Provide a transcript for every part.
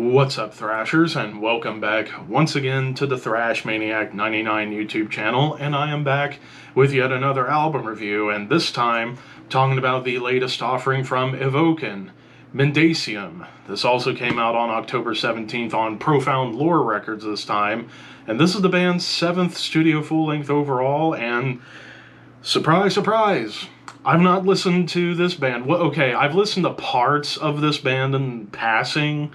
What's up, Thrashers, and welcome back once again to the Thrash Maniac 99 YouTube channel, and I am back with yet another album review, and this time talking about the latest offering from Evoken, MENDACIUM. This also came out on October 17th on Profound Lore Records this time, and this is the band's 7th studio full-length overall, and surprise, surprise, I've not listened to this band. Well, okay, I've listened to parts of this band in passing,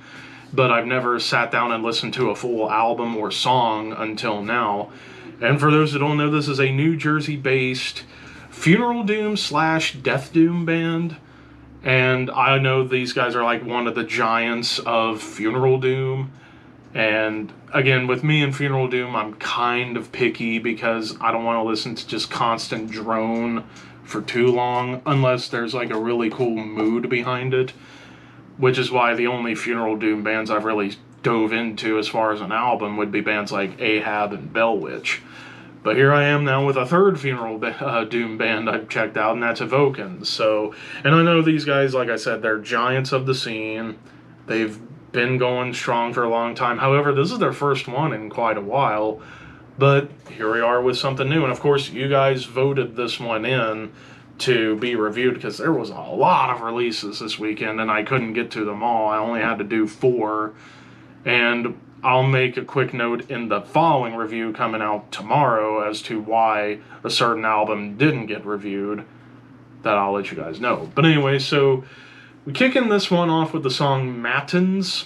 but I've never sat down and listened to a full album or song until now. And for those that don't know, this is a New Jersey-based funeral doom / death doom band. And I know these guys are like one of the giants of funeral doom. And again, with me and funeral doom, I'm kind of picky because I don't want to listen to just constant drone for too long unless there's like a really cool mood behind it. Which is why the only funeral doom bands I've really dove into as far as an album would be bands like a.k.a. and Bell Witch. But here I am now with a third funeral doom band I've checked out, and that's Evoken. So, and I know these guys, like I said, they're giants of the scene. They've been going strong for a long time. However, this is their first one in quite a while. But here we are with something new. And of course, you guys voted this one in to be reviewed because there was a lot of releases this weekend and I couldn't get to them all. I only had to do 4, and I'll make a quick note in the following review coming out tomorrow as to why a certain album didn't get reviewed that I'll let you guys know. But anyway, so we kick in this one off with the song Matins,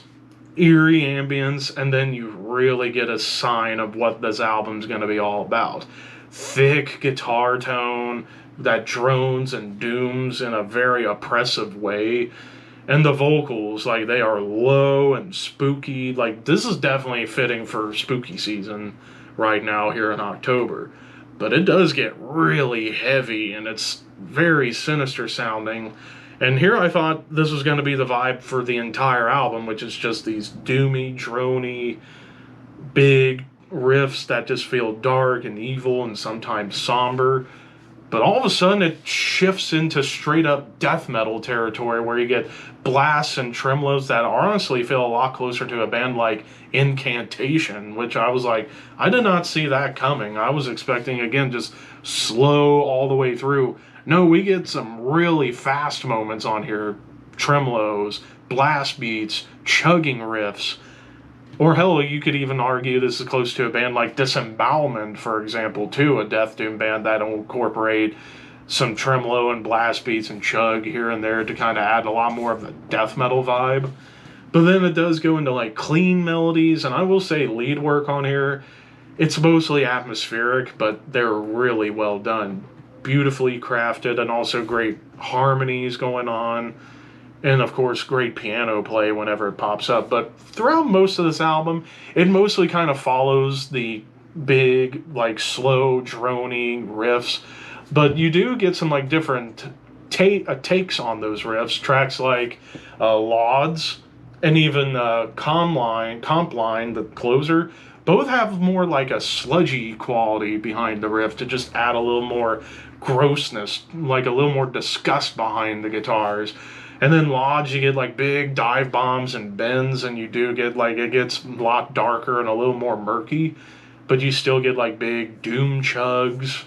eerie ambience, and then you really get a sign of what this album's going to be all about. Thick guitar tone that drones and dooms in a very oppressive way, and the vocals, like, they are low and spooky. Like, this is definitely fitting for spooky season right now here in October, but it does get really heavy and it's very sinister sounding. And here I thought this was going to be the vibe for the entire album, which is just these doomy, droney, big riffs that just feel dark and evil and sometimes somber. But all of a sudden it shifts into straight up death metal territory where you get blasts and tremolos that honestly feel a lot closer to a band like Incantation, which I was like, I did not see that coming. I was expecting, again, just slow all the way through. No, we get some really fast moments on here. Tremolos, blast beats, chugging riffs. Or hell, you could even argue this is close to a band like Disembowelment, for example, too, a death doom band that'll incorporate some tremolo and blast beats and chug here and there to kind of add a lot more of the death metal vibe. But then it does go into like clean melodies, and I will say lead work on here, it's mostly atmospheric, but they're really well done. Beautifully crafted, and also great harmonies going on. And, of course, great piano play whenever it pops up. But throughout most of this album, it mostly kind of follows the big, like, slow, droning riffs. But you do get some, like, different takes on those riffs. Tracks like Lauds and even Comp Line, the closer, both have more like a sludgy quality behind the riff to just add a little more grossness, like a little more disgust behind the guitars. And then Lodge, you get like big dive bombs and bends, and you do get like, it gets a lot darker and a little more murky, but you still get like big doom chugs.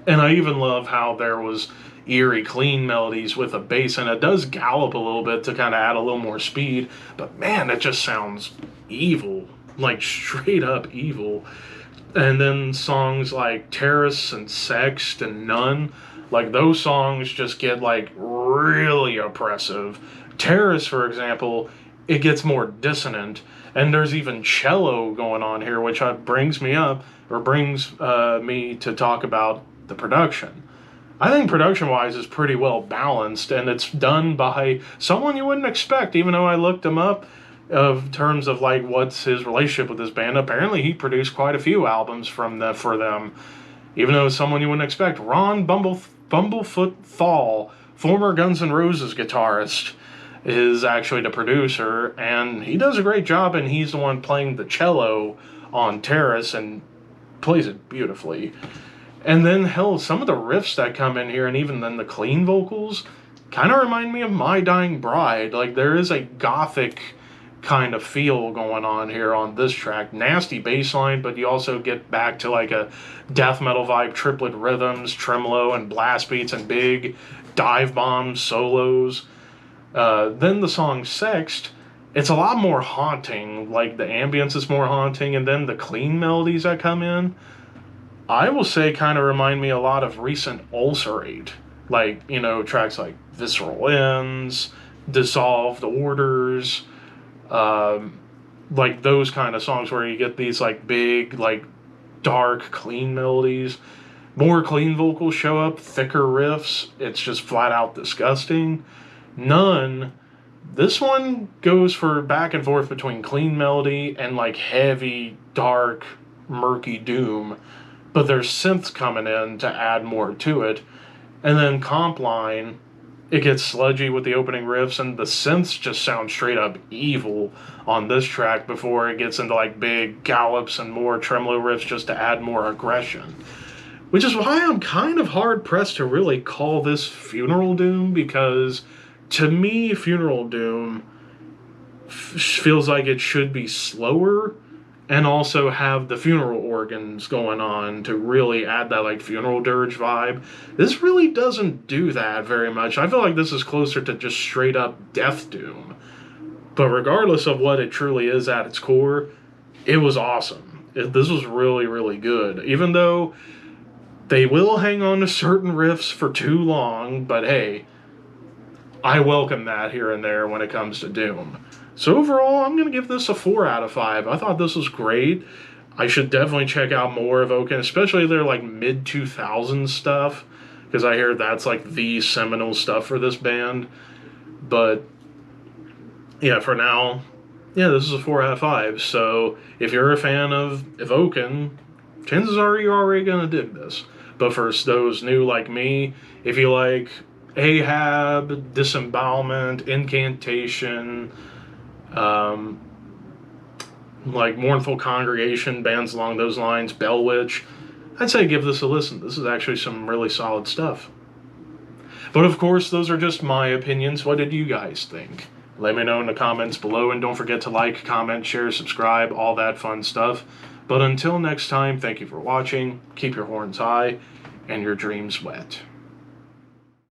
And I even love how there was eerie clean melodies with a bass, and it does gallop a little bit to kind of add a little more speed, but man, it just sounds evil, like straight up evil. And then songs like Terrace and Sext and Nun, like those songs just get like really oppressive. Terrace, for example, it gets more dissonant, and there's even cello going on here, which brings me to talk about the production. I think production-wise is pretty well balanced, and it's done by someone you wouldn't expect, even though I looked him up of terms of like what's his relationship with this band. Apparently he produced quite a few albums for them, even though it's someone you wouldn't expect. Ron Bumblefoot Thal, former Guns N' Roses guitarist, is actually the producer, and he does a great job, and he's the one playing the cello on Terrace and plays it beautifully. And then, hell, some of the riffs that come in here, and even then the clean vocals, kind of remind me of My Dying Bride. Like, there is a gothic kind of feel going on here on this track. Nasty bass line, but you also get back to like a death metal vibe, triplet rhythms, tremolo and blast beats, and big dive bomb solos. Then the song Sext, it's a lot more haunting, like the ambience is more haunting, and then the clean melodies that come in, I will say kind of remind me a lot of recent Ulcerate. Like, you know, tracks like Visceral Ends, Dissolved Orders, like those kind of songs where you get these like big, like dark, clean melodies. More clean vocals show up, thicker riffs. It's just flat out disgusting. None. This one goes for back and forth between clean melody and like heavy, dark, murky doom. But there's synths coming in to add more to it. And then Comp Line, it gets sludgy with the opening riffs, and the synths just sound straight up evil on this track before it gets into like big gallops and more tremolo riffs just to add more aggression. Which is why I'm kind of hard pressed to really call this Funeral Doom, because to me, Funeral Doom feels like it should be slower and also have the funeral organs going on to really add that like funeral dirge vibe. This really doesn't do that very much. I feel like this is closer to just straight up Death Doom. But regardless of what it truly is at its core, it was awesome. This was really, really good. Even though they will hang on to certain riffs for too long, but hey, I welcome that here and there when it comes to Doom. So overall, I'm going to give this a 4 out of 5. I thought this was great. I should definitely check out more Evoken, especially their like mid-2000s stuff, because I hear that's like the seminal stuff for this band. But yeah, for now, yeah, this is a 4 out of 5. So if you're a fan of Evoken, chances are you're already going to dig this. But for those new like me, if you like Ahab, Disembowelment, Incantation, like Mournful Congregation, bands along those lines, Bell Witch, I'd say give this a listen. This is actually some really solid stuff. But of course, those are just my opinions. What did you guys think? Let me know in the comments below, and don't forget to like, comment, share, subscribe, all that fun stuff. But until next time, thank you for watching, keep your horns high, and your dreams wet.